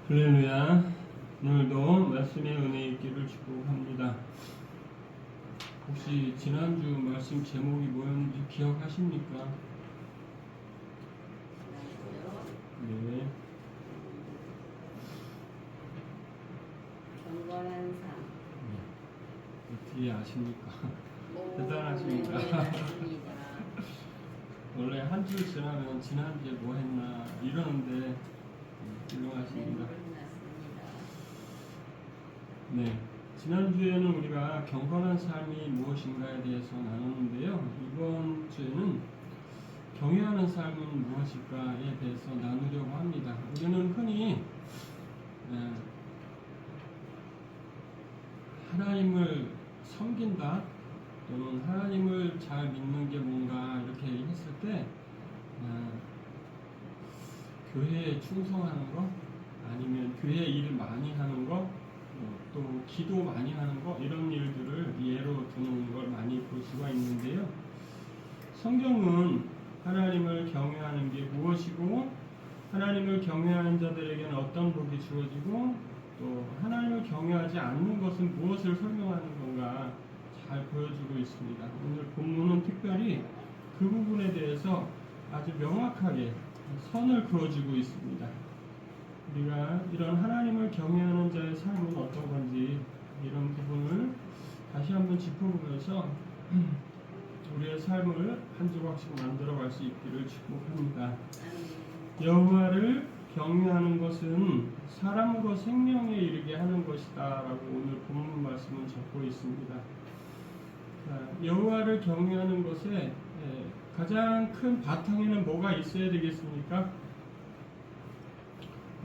할렐루야. 오늘도 말씀의 은혜 있기를 축복합니다. 혹시 지난주 말씀 제목이 뭐였는지 기억하십니까? 네. 경건한 삶. 어떻게 아십니까? 오, 대단하십니다. 네, 맞습니다. 원래 한 주 지나면 지난주에 뭐 했나 이러는데 훌륭하십니다. 네. 지난주에는 우리가 경건한 삶이 무엇인가에 대해서 나눴는데요. 이번 주에는 경외하는 삶은 무엇일까에 대해서 나누려고 합니다. 우리는 흔히 하나님을 섬긴다 또는 하나님을 잘 믿는 게 뭔가 이렇게 했을 때 교회에 충성하는 거 아니면 교회 일 많이 하는 거 또 기도 많이 하는 거 이런 일들을 예로 두는 걸 많이 볼 수가 있는데요. 성경은 하나님을 경외하는 게 무엇이고 하나님을 경외하는 자들에게는 어떤 복이 주어지고 또 하나님을 경외하지 않는 것은 무엇을 설명하는 건가 잘 보여주고 있습니다. 오늘 본문은 특별히 그 부분에 대해서 아주 명확하게 선을 그어주고 있습니다. 우리가 이런 하나님을 경외하는 자의 삶은 어떤 건지 이런 부분을 다시 한번 짚어보면서 우리의 삶을 한 조각씩 만들어갈 수 있기를 축복합니다. 여호와를 경외하는 것은 사람으로 생명에 이르게 하는 것이다 라고 오늘 본문 말씀은 적고 있습니다. 여호와를 경외하는 것에 가장 큰 바탕에는 뭐가 있어야 되겠습니까?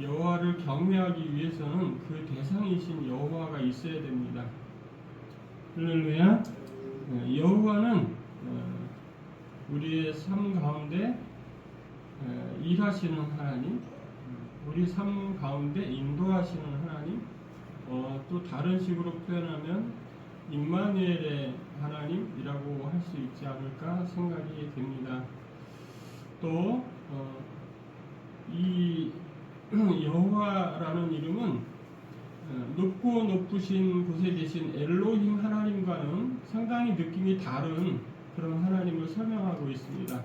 여호와를 경외하기 위해서는 그 대상이신 여호와가 있어야 됩니다. 할렐루야. 여호와는 우리의 삶 가운데 일하시는 하나님, 우리 삶 가운데 인도하시는 하나님, 또 다른 식으로 표현하면 임마누엘의 하나님이라고 할 수 있지 않을까 생각이 됩니다. 또 이 여호와라는 이름은 높고 높으신 곳에 계신 엘로힘 하나님과는 상당히 느낌이 다른 그런 하나님을 설명하고 있습니다.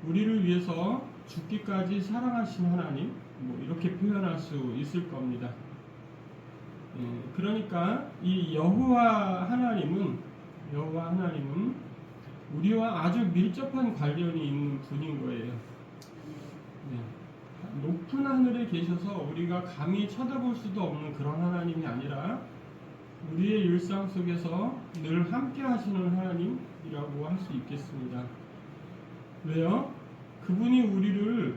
우리를 위해서 죽기까지 사랑하신 하나님, 이렇게 표현할 수 있을 겁니다. 그러니까 이 여호와 하나님은 우리와 아주 밀접한 관련이 있는 분인 거예요. 높은 하늘에 계셔서 우리가 감히 쳐다볼 수도 없는 그런 하나님이 아니라 우리의 일상 속에서 늘 함께 하시는 하나님이라고 할 수 있겠습니다. 왜요? 그분이 우리를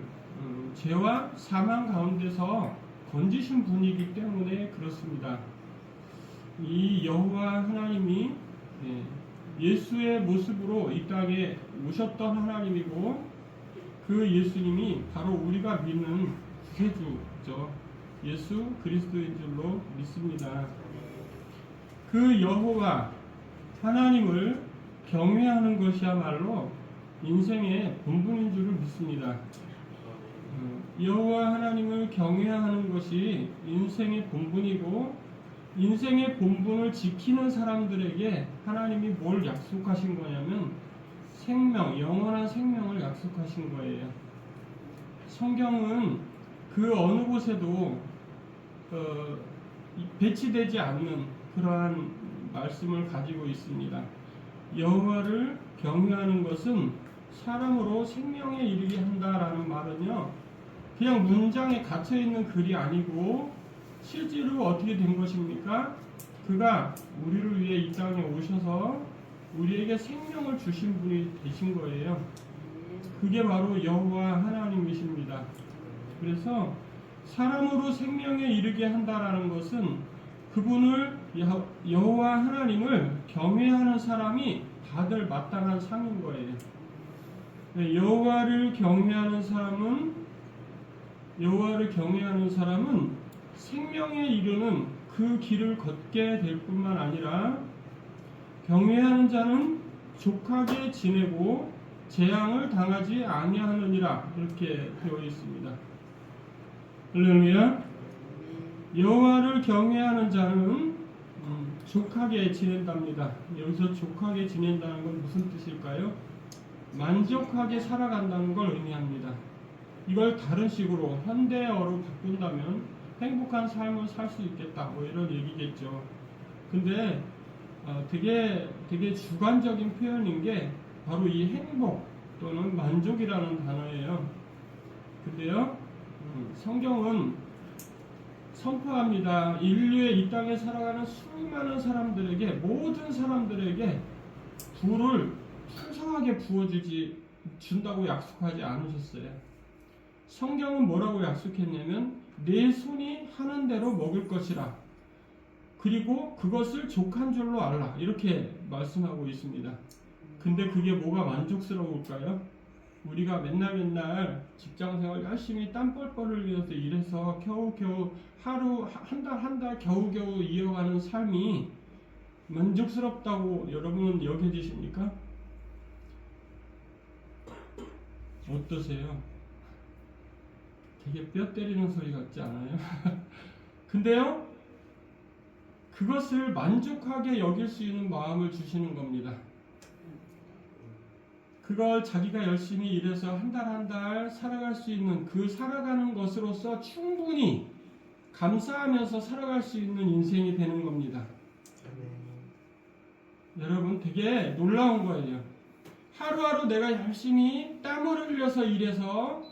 죄와 사망 가운데서 건지신 분이기 때문에 그렇습니다. 이 여호와 하나님이 예수의 모습으로 이 땅에 오셨던 하나님이고 그 예수님이 바로 우리가 믿는 구세주죠. 예수 그리스도인 줄로 믿습니다. 그 여호와 하나님을 경외하는 것이야말로 인생의 본분인 줄을 믿습니다. 여호와 하나님을 경외하는 것이 인생의 본분이고 인생의 본분을 지키는 사람들에게 하나님이 뭘 약속하신 거냐면 생명, 영원한 생명을 약속하신 거예요. 성경은 그 어느 곳에도 배치되지 않는 그러한 말씀을 가지고 있습니다. 여호와를 경외하는 것은 사람으로 생명에 이르게 한다라는 말은요, 그냥 문장에 갇혀 있는 글이 아니고 실제로 어떻게 된 것입니까? 그가 우리를 위해 이 땅에 오셔서 우리에게 생명을 주신 분이 되신 거예요. 그게 바로 여호와 하나님이십니다. 그래서 사람으로 생명에 이르게 한다라는 것은 그분을 여호와 하나님을 경외하는 사람이 다들 마땅한 상인 거예요. 여호와를 경외하는 사람은 생명에 이르는 그 길을 걷게 될 뿐만 아니라 경외하는 자는 족하게 지내고 재앙을 당하지 아니하느니라 이렇게 되어 있습니다. 할렐루야. 여호와를 경외하는 자는 족하게 지낸답니다. 여기서 족하게 지낸다는 건 무슨 뜻일까요? 만족하게 살아간다는 걸 의미합니다. 이걸 다른 식으로 현대어로 바꾼다면 행복한 삶을 살 수 있겠다, 뭐 이런 얘기겠죠. 근데 되게 주관적인 표현인 게 바로 이 행복 또는 만족이라는 단어예요. 근데요, 성경은 선포합니다. 인류의 이 땅에 살아가는 수많은 사람들에게, 모든 사람들에게 부를 풍성하게 준다고 약속하지 않으셨어요. 성경은 뭐라고 약속했냐면 내 손이 하는 대로 먹을 것이라, 그리고 그것을 족한 줄로 알라, 이렇게 말씀하고 있습니다. 근데 그게 뭐가 만족스러울까요? 우리가 맨날 직장생활 열심히 땀 뻘뻘 흘리면서 일해서 겨우겨우 하루 한 달 겨우겨우 이어가는 삶이 만족스럽다고 여러분은 여겨지십니까? 어떠세요? 되게 뼈 때리는 소리 같지 않아요? 근데요, 그것을 만족하게 여길 수 있는 마음을 주시는 겁니다. 그걸 자기가 열심히 일해서 한 달 살아갈 수 있는, 그 살아가는 것으로서 충분히 감사하면서 살아갈 수 있는 인생이 되는 겁니다. 여러분, 되게 놀라운 거예요. 하루하루 내가 열심히 땀을 흘려서 일해서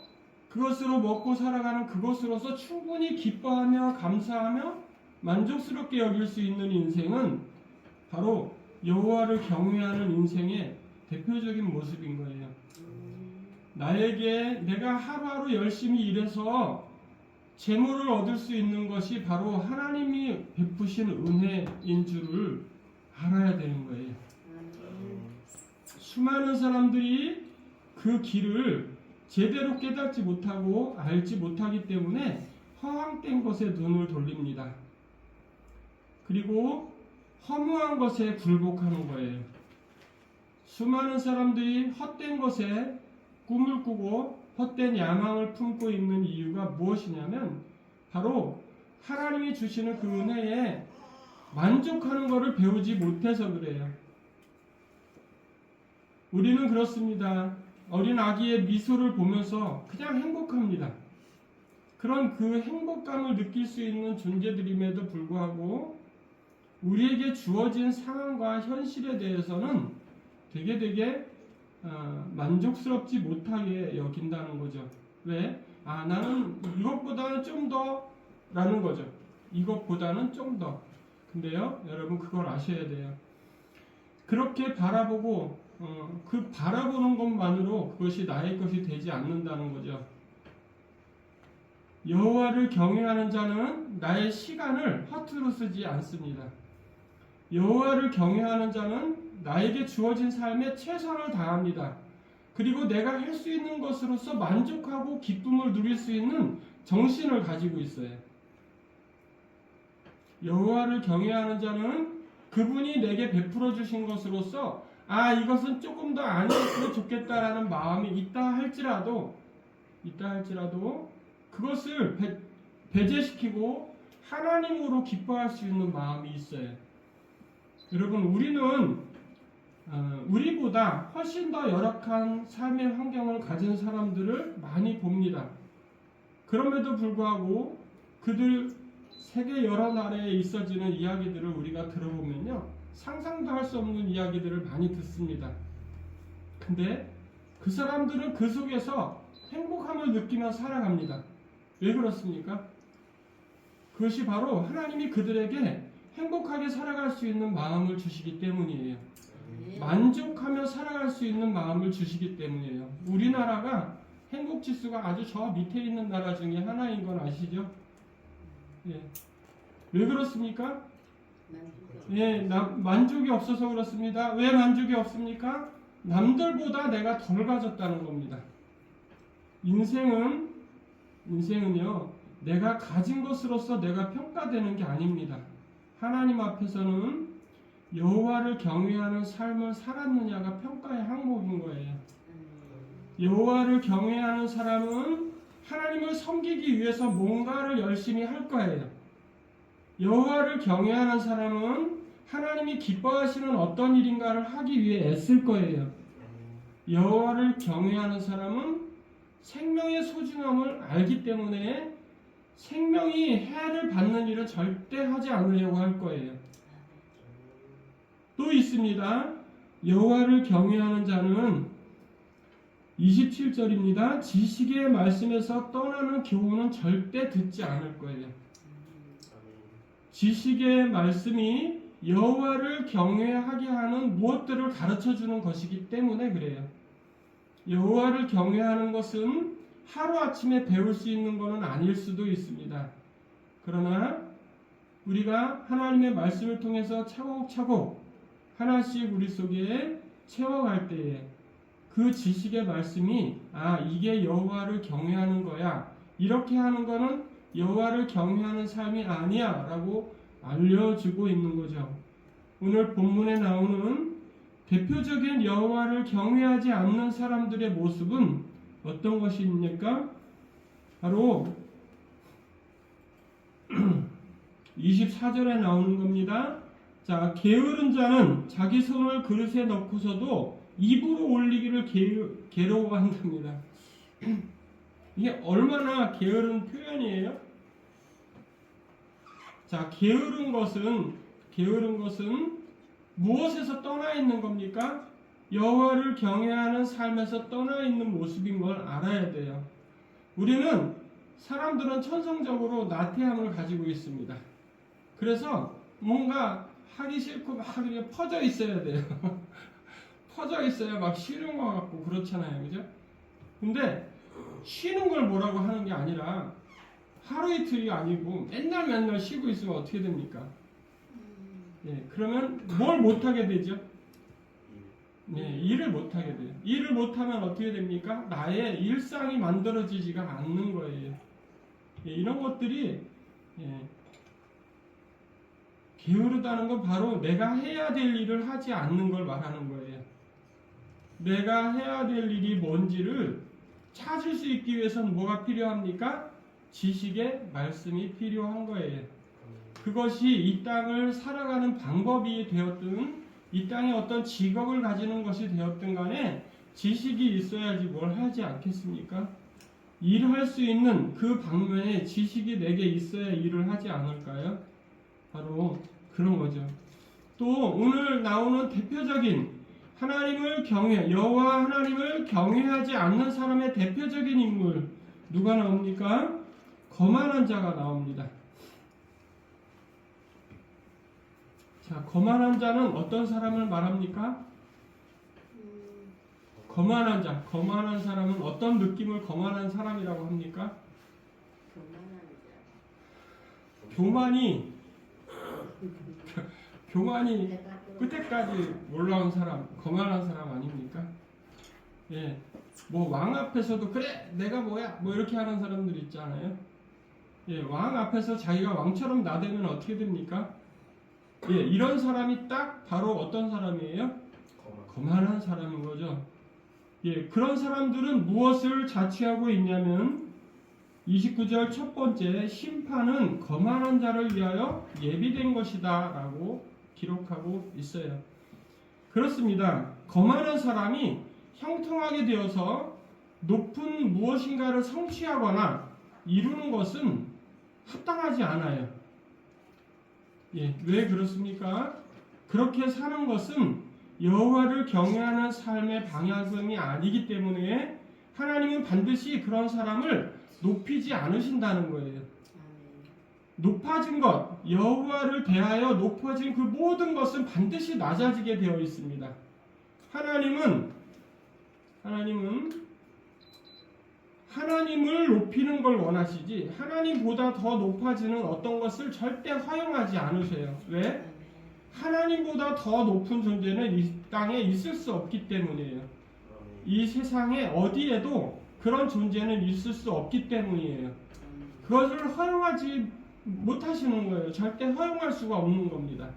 그것으로 먹고 살아가는 그것으로서 충분히 기뻐하며 감사하며 만족스럽게 여길 수 있는 인생은 바로 여호와를 경외하는 인생의 대표적인 모습인 거예요. 나에게 내가 하루하루 열심히 일해서 재물을 얻을 수 있는 것이 바로 하나님이 베푸신 은혜인 줄을 알아야 되는 거예요. 수많은 사람들이 그 길을 제대로 깨닫지 못하고 알지 못하기 때문에 허황된 것에 눈을 돌립니다. 그리고 허무한 것에 굴복하는 거예요. 수많은 사람들이 헛된 것에 꿈을 꾸고 헛된 야망을 품고 있는 이유가 무엇이냐면 바로 하나님이 주시는 그 은혜에 만족하는 것을 배우지 못해서 그래요. 우리는 그렇습니다. 어린 아기의 미소를 보면서 그냥 행복합니다. 그런 그 행복감을 느낄 수 있는 존재들임에도 불구하고 우리에게 주어진 상황과 현실에 대해서는 되게 만족스럽지 못하게 여긴다는 거죠. 왜? 나는 이것보다는 좀 더 라는 거죠. 이것보다는 좀 더. 근데요, 여러분 그걸 아셔야 돼요. 그렇게 바라보고 그 바라보는 것만으로 그것이 나의 것이 되지 않는다는 거죠. 여호와를 경외하는 자는 나의 시간을 허투루 쓰지 않습니다. 여호와를 경외하는 자는 나에게 주어진 삶에 최선을 다합니다. 그리고 내가 할 수 있는 것으로서 만족하고 기쁨을 누릴 수 있는 정신을 가지고 있어요. 여호와를 경외하는 자는 그분이 내게 베풀어 주신 것으로서 이것은 조금 더 안 했으면 좋겠다라는 마음이 있다 할지라도 그것을 배제시키고 하나님으로 기뻐할 수 있는 마음이 있어요. 여러분, 우리는 우리보다 훨씬 더 열악한 삶의 환경을 가진 사람들을 많이 봅니다. 그럼에도 불구하고 그들 세계 여러 나라에 있어지는 이야기들을 우리가 들어보면요, 상상도 할 수 없는 이야기들을 많이 듣습니다. 근데 그 사람들은 그 속에서 행복함을 느끼며 살아갑니다. 왜 그렇습니까? 그것이 바로 하나님이 그들에게 행복하게 살아갈 수 있는 마음을 주시기 때문이에요. 만족하며 살아갈 수 있는 마음을 주시기 때문이에요. 우리나라가 행복지수가 아주 저 밑에 있는 나라 중에 하나인 건 아시죠? 예. 왜 그렇습니까? 만족이 없어서 그렇습니다. 왜 만족이 없습니까? 남들보다 내가 덜 가졌다는 겁니다. 인생은요, 내가 가진 것으로서 내가 평가되는 게 아닙니다. 하나님 앞에서는 여호와를 경외하는 삶을 살았느냐가 평가의 항목인 거예요. 여호와를 경외하는 사람은 하나님을 섬기기 위해서 뭔가를 열심히 할 거예요. 여호와를 경외하는 사람은 하나님이 기뻐하시는 어떤 일인가를 하기 위해 애쓸 거예요. 여호와를 경외하는 사람은 생명의 소중함을 알기 때문에 생명이 해를 받는 일은 절대 하지 않으려고 할 거예요. 또 있습니다. 여호와를 경외하는 자는 27절입니다. 지식의 말씀에서 떠나는 교훈은 절대 듣지 않을 거예요. 지식의 말씀이 여호와를 경외하게 하는 무엇들을 가르쳐 주는 것이기 때문에 그래요. 여호와를 경외하는 것은 하루아침에 배울 수 있는 것은 아닐 수도 있습니다. 그러나 우리가 하나님의 말씀을 통해서 차곡차곡 하나씩 우리 속에 채워갈 때에 그 지식의 말씀이 이게 여호와를 경외하는 거야, 이렇게 하는 거는 여호와를 경외하는 삶이 아니야 라고 알려주고 있는 거죠. 오늘 본문에 나오는 대표적인 여호와를 경외하지 않는 사람들의 모습은 어떤 것입니까? 바로 24절에 나오는 겁니다. 자, 게으른 자는 자기 손을 그릇에 넣고서도 입으로 올리기를 괴로워한답니다. 이게 얼마나 게으른 표현이에요? 자, 게으른 것은 무엇에서 떠나 있는 겁니까? 여호와를 경외하는 삶에서 떠나 있는 모습인 걸 알아야 돼요. 우리는 사람들은 천성적으로 나태함을 가지고 있습니다. 그래서 뭔가 하기 싫고 막 그냥 퍼져 있어야 돼요. 퍼져 있어야 막 쉬는 것 같고 그렇잖아요, 그죠? 근데 쉬는 걸 뭐라고 하는 게 아니라 하루 이틀이 아니고 맨날 쉬고 있으면 어떻게 됩니까? 예, 그러면 뭘 못하게 되죠? 네, 일을 못하게 돼요. 일을 못하면 어떻게 됩니까? 나의 일상이 만들어지지가 않는 거예요. 예, 이런 것들이 게으르다는 건 바로 내가 해야 될 일을 하지 않는 걸 말하는 거예요. 내가 해야 될 일이 뭔지를 찾을 수 있기 위해서는 뭐가 필요합니까? 지식의 말씀이 필요한 거예요. 그것이 이 땅을 살아가는 방법이 되었든 이 땅에 어떤 직업을 가지는 것이 되었든 간에 지식이 있어야지 뭘 하지 않겠습니까? 일할 수 있는 그 방면에 지식이 내게 있어야 일을 하지 않을까요? 바로 그런 거죠. 또 오늘 나오는 대표적인 여호와 하나님을 경외하지 않는 사람의 대표적인 인물 누가 나옵니까? 거만한 자가 나옵니다. 자, 거만한 자는 어떤 사람을 말합니까? 거만한 사람은 어떤 느낌을 거만한 사람이라고 합니까? 교만이 끝에까지 올라온 사람, 거만한 사람 아닙니까? 예, 뭐 왕 앞에서도 그래 내가 뭐야 뭐 이렇게 하는 사람들 있잖아요. 예, 왕 앞에서 자기가 왕처럼 나대면 어떻게 됩니까? 예, 이런 사람이 딱 바로 어떤 사람이에요? 거만한 사람인 거죠. 예, 그런 사람들은 무엇을 자취하고 있냐면 29절 첫 번째, 심판은 거만한 자를 위하여 예비된 것이다 라고 기록하고 있어요. 그렇습니다. 거만한 사람이 형통하게 되어서 높은 무엇인가를 성취하거나 이루는 것은 합당하지 않아요. 예, 왜 그렇습니까? 그렇게 사는 것은 여호와를 경외하는 삶의 방향성이 아니기 때문에 하나님은 반드시 그런 사람을 높이지 않으신다는 거예요. 높아진 것, 여호와를 대하여 높아진 그 모든 것은 반드시 낮아지게 되어 있습니다. 하나님은 하나님을 높이는 걸 원하시지 하나님보다 더 높아지는 어떤 것을 절대 허용하지 않으세요. 왜? 하나님보다 더 높은 존재는 이 땅에 있을 수 없기 때문이에요. 이 세상에 어디에도 그런 존재는 있을 수 없기 때문이에요. 그것을 허용하지 못하시는 거예요. 절대 허용할 수가 없는 겁니다.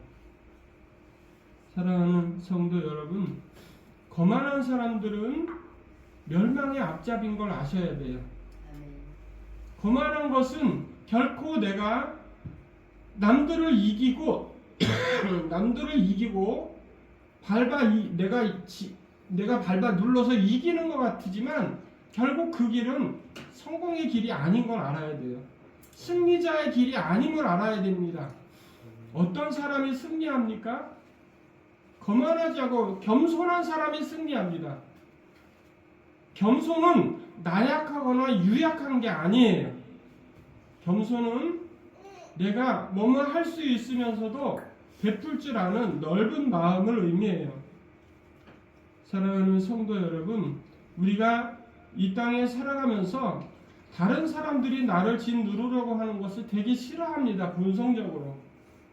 사랑하는 성도 여러분, 거만한 사람들은 멸망의 앞잡인 걸 아셔야 돼요. 거만한 것은 결코 내가 남들을 이기고 남들을 이기고 내가 밟아 눌러서 이기는 것 같지만 결국 그 길은 성공의 길이 아닌 걸 알아야 돼요. 승리자의 길이 아닌 걸 알아야 됩니다. 어떤 사람이 승리합니까? 거만하지 않고 겸손한 사람이 승리합니다. 겸손은 나약하거나 유약한 게 아니에요. 겸손은 내가 뭐뭐 할 수 있으면서도 베풀 줄 아는 넓은 마음을 의미해요. 사랑하는 성도 여러분, 우리가 이 땅에 살아가면서 다른 사람들이 나를 짓누르려고 하는 것을 되게 싫어합니다. 본성적으로.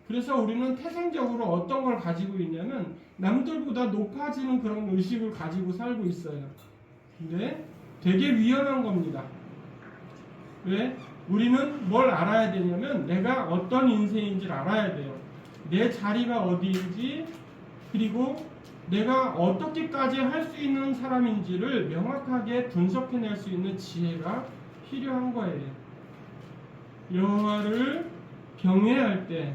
그래서 우리는 태생적으로 어떤 걸 가지고 있냐면 남들보다 높아지는 그런 의식을 가지고 살고 있어요. 근데 되게 위험한 겁니다. 왜? 우리는 뭘 알아야 되냐면 내가 어떤 인생인지를 알아야 돼요. 내 자리가 어디인지, 그리고 내가 어떻게까지 할 수 있는 사람인지를 명확하게 분석해낼 수 있는 지혜가 필요한 거예요. 여호와를 경외할 때,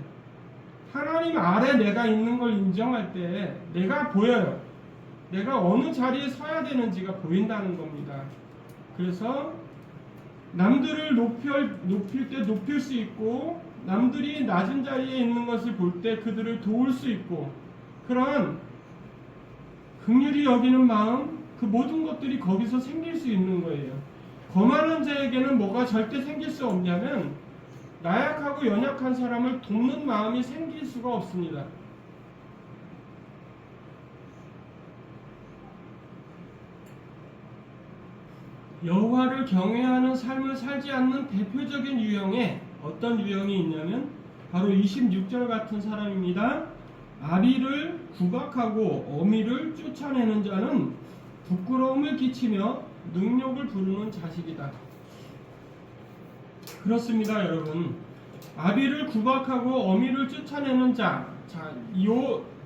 하나님 아래 내가 있는 걸 인정할 때 내가 보여요. 내가 어느 자리에 서야 되는지가 보인다는 겁니다. 그래서 남들을 높일 때 높일 수 있고, 남들이 낮은 자리에 있는 것을 볼 때 그들을 도울 수 있고, 그런 긍휼히 여기는 마음, 그 모든 것들이 거기서 생길 수 있는 거예요. 거만한 자에게는 뭐가 절대 생길 수 없냐면 나약하고 연약한 사람을 돕는 마음이 생길 수가 없습니다. 여호와를 경외하는 삶을 살지 않는 대표적인 유형에 어떤 유형이 있냐면 바로 26절 같은 사람입니다. 아비를 구박하고 어미를 쫓아내는 자는 부끄러움을 끼치며 능욕을 부르는 자식이다. 그렇습니다, 여러분. 아비를 구박하고 어미를 쫓아내는 이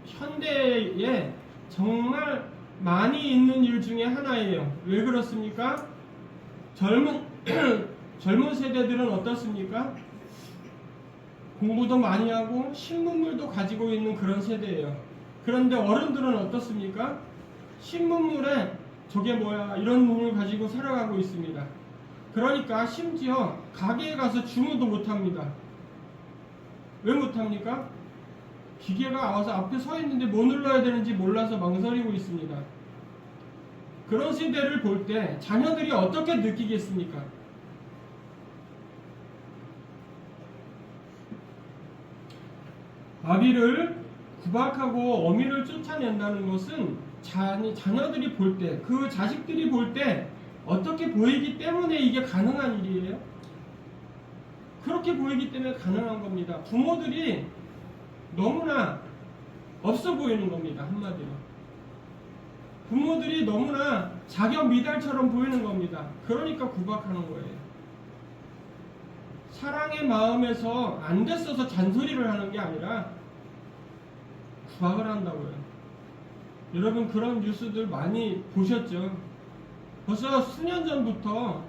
현대에 정말 많이 있는 일 중에 하나예요. 왜 그렇습니까? 젊은 세대들은 어떻습니까? 공부도 많이 하고 신문물도 가지고 있는 그런 세대예요. 그런데 어른들은 어떻습니까? 신문물에 저게 뭐야 이런 놈을 가지고 살아가고 있습니다. 그러니까 심지어 가게에 가서 주문도 못합니다. 왜 못합니까? 기계가 와서 앞에 서 있는데 뭐 눌러야 되는지 몰라서 망설이고 있습니다. 그런 시대를 볼 때 자녀들이 어떻게 느끼겠습니까? 아비를 구박하고 어미를 쫓아낸다는 것은 자녀들이 볼 때, 그 자식들이 볼 때 어떻게 보이기 때문에 이게 가능한 일이에요. 그렇게 보이기 때문에 가능한 겁니다. 부모들이 너무나 없어 보이는 겁니다. 한마디로. 부모들이 너무나 자격 미달처럼 보이는 겁니다. 그러니까 구박하는 거예요. 사랑의 마음에서 안 됐어서 잔소리를 하는 게 아니라 구박을 한다고요. 여러분 그런 뉴스들 많이 보셨죠? 벌써 수년 전부터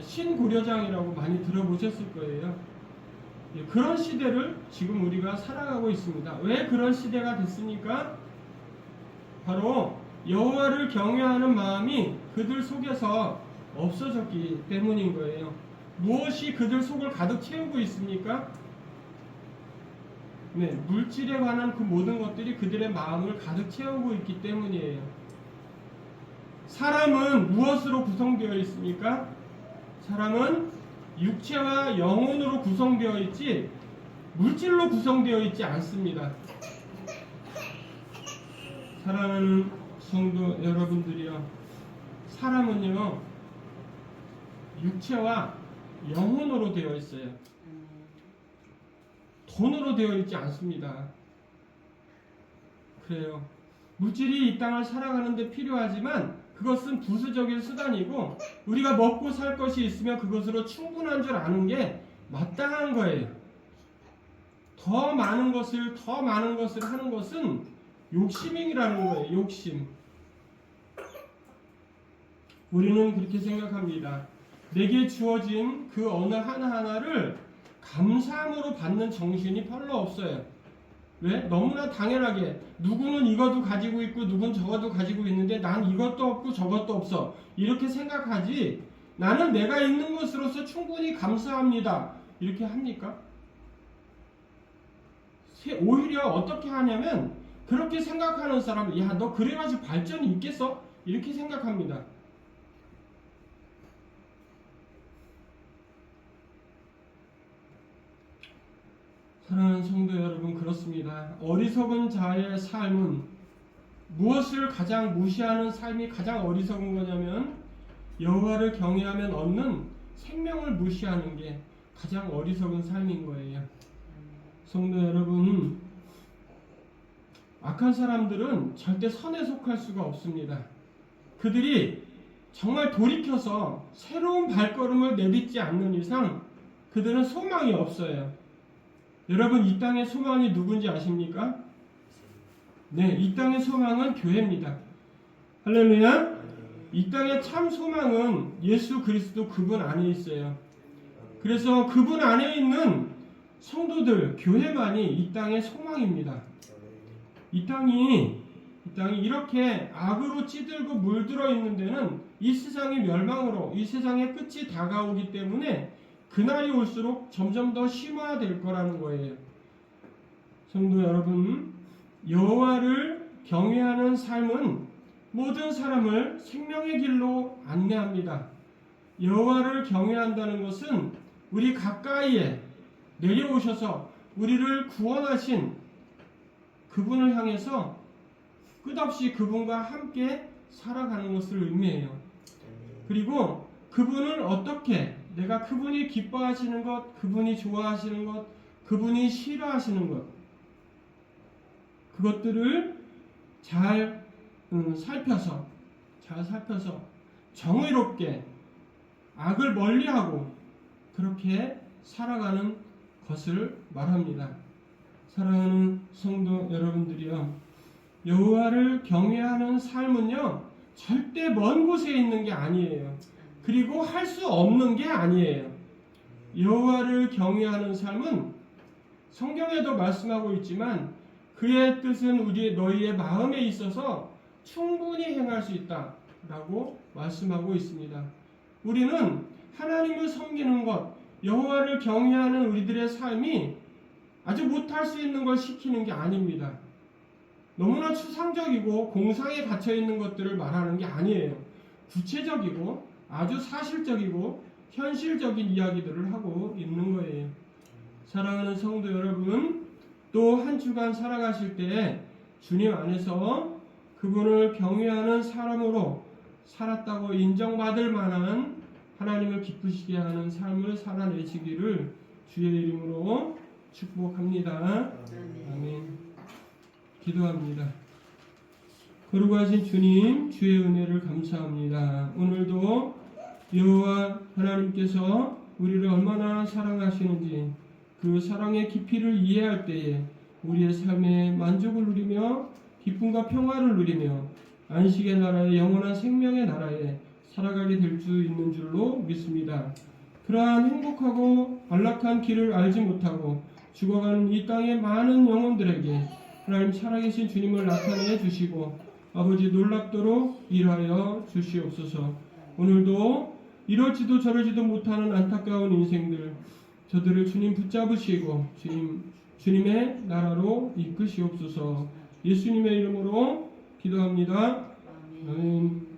신고려장이라고 많이 들어보셨을 거예요. 그런 시대를 지금 우리가 살아가고 있습니다. 왜 그런 시대가 됐습니까? 바로 여호와를 경외하는 마음이 그들 속에서 없어졌기 때문인 거예요. 무엇이 그들 속을 가득 채우고 있습니까? 물질에 관한 그 모든 것들이 그들의 마음을 가득 채우고 있기 때문이에요. 사람은 무엇으로 구성되어 있습니까? 사람은 육체와 영혼으로 구성되어 있지 물질로 구성되어 있지 않습니다. 사랑하는 성도 여러분들이요, 사람은요 육체와 영혼으로 되어 있어요. 돈으로 되어 있지 않습니다. 그래요. 물질이 이 땅을 살아가는데 필요하지만 그것은 부수적인 수단이고, 우리가 먹고 살 것이 있으면 그것으로 충분한 줄 아는 게 마땅한 거예요. 더 많은 것을 하는 것은 욕심이라는 거예요. 욕심. 우리는 그렇게 생각합니다. 내게 주어진 그 어느 하나하나를 감사함으로 받는 정신이 별로 없어요. 왜? 너무나 당연하게 누구는 이것도 가지고 있고 누군 저것도 가지고 있는데 난 이것도 없고 저것도 없어. 이렇게 생각하지 나는 내가 있는 것으로서 충분히 감사합니다. 이렇게 합니까? 오히려 어떻게 하냐면 그렇게 생각하는 사람은 야, 너 그래가지고 발전이 있겠어? 이렇게 생각합니다. 사랑하는 성도 여러분, 그렇습니다. 어리석은 자의 삶은 무엇을 가장 무시하는 삶이 가장 어리석은 거냐면 여호와를 경외하면 얻는 생명을 무시하는 게 가장 어리석은 삶인 거예요. 성도 여러분, 악한 사람들은 절대 선에 속할 수가 없습니다. 그들이 정말 돌이켜서 새로운 발걸음을 내딛지 않는 이상 그들은 소망이 없어요. 여러분, 이 땅의 소망이 누군지 아십니까? 네, 이 땅의 소망은 교회입니다. 할렐루야! 이 땅의 참 소망은 예수 그리스도 그분 안에 있어요. 그래서 그분 안에 있는 성도들, 교회만이 이 땅의 소망입니다. 이 땅이 이렇게 악으로 찌들고 물들어 있는 데는 이 세상의 멸망으로 이 세상의 끝이 다가오기 때문에 그날이 올수록 점점 더 심화될 거라는 거예요. 성도 여러분, 여호와를 경외하는 삶은 모든 사람을 생명의 길로 안내합니다. 여호와를 경외한다는 것은 우리 가까이에 내려오셔서 우리를 구원하신 그분을 향해서 끝없이 그분과 함께 살아가는 것을 의미해요. 그리고 그분을 어떻게 내가 그분이 기뻐하시는 것, 그분이 좋아하시는 것, 그분이 싫어하시는 것, 그것들을 잘 살펴서 정의롭게 악을 멀리하고 그렇게 살아가는 것을 말합니다. 사랑하는 성도 여러분들이요, 여호와를 경외하는 삶은요 절대 먼 곳에 있는 게 아니에요. 그리고 할 수 없는 게 아니에요. 여호와를 경외하는 삶은 성경에도 말씀하고 있지만 그의 뜻은 너희의 마음에 있어서 충분히 행할 수 있다라고 말씀하고 있습니다. 우리는 하나님을 섬기는 것, 여호와를 경외하는 우리들의 삶이 아주 못할 수 있는 걸 시키는 게 아닙니다. 너무나 추상적이고 공상에 갇혀 있는 것들을 말하는 게 아니에요. 구체적이고 아주 사실적이고 현실적인 이야기들을 하고 있는 거예요. 사랑하는 성도 여러분, 또 한 주간 살아가실 때 주님 안에서 그분을 경외하는 사람으로 살았다고 인정받을 만한 하나님을 기쁘시게 하는 삶을 살아내시기를 주의 이름으로 축복합니다. 아멘. 기도합니다. 거룩하신 주님, 주의 은혜를 감사합니다. 오늘도 여호와 하나님께서 우리를 얼마나 사랑하시는지 그 사랑의 깊이를 이해할 때에 우리의 삶에 만족을 누리며 기쁨과 평화를 누리며 안식의 나라에, 영원한 생명의 나라에 살아가게 될 수 있는 줄로 믿습니다. 그러한 행복하고 안락한 길을 알지 못하고 죽어가는 이 땅의 많은 영혼들에게 하나님 살아계신 주님을 나타내 주시고 아버지 놀랍도록 일하여 주시옵소서. 오늘도 이럴지도 저럴지도 못하는 안타까운 인생들, 저들을 주님 붙잡으시고 주님의 나라로 이끄시옵소서. 예수님의 이름으로 기도합니다. 아멘.